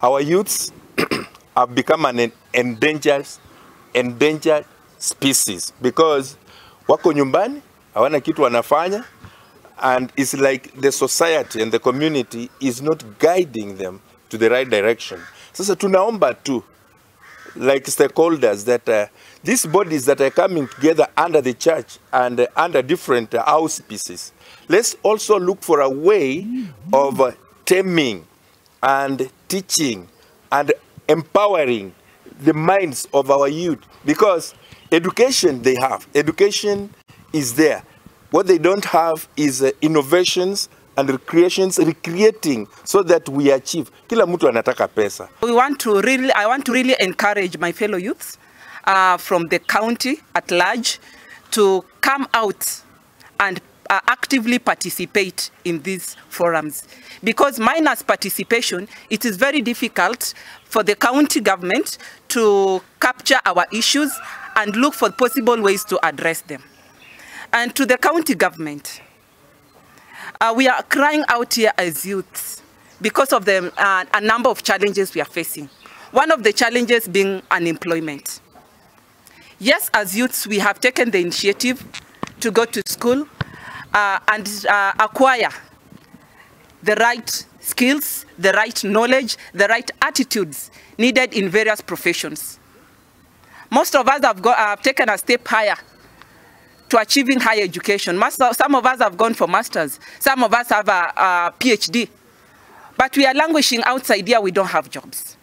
Our youths have become an endangered species because wako nyumbani, hawana kitu wanafanya, and it's like the society and the community is not guiding them to the right direction. Sasa tunaomba tu, like stakeholders, that these bodies that are coming together under the church and under different auspices, let's also look for a way of taming and teaching and empowering the minds of our youth, because education they have, education is there. What they don't have is innovations and recreating so that we achieve. Kila mtu anataka pesa. I want to really encourage my fellow youths from the county at large to come out and actively participate in these forums, because minus participation, it is very difficult for the county government to capture our issues and look for possible ways to address them. And to the county government, we are crying out here as youths because of a number of challenges we are facing. One of the challenges being unemployment. Yes, as youths, we have taken the initiative to go to school and acquire the right skills, the right knowledge, the right attitudes needed in various professions. Most of us have taken a step higher to achieving higher education. Some of us have gone for masters. Some of us have a PhD. But we are languishing outside here. We don't have jobs.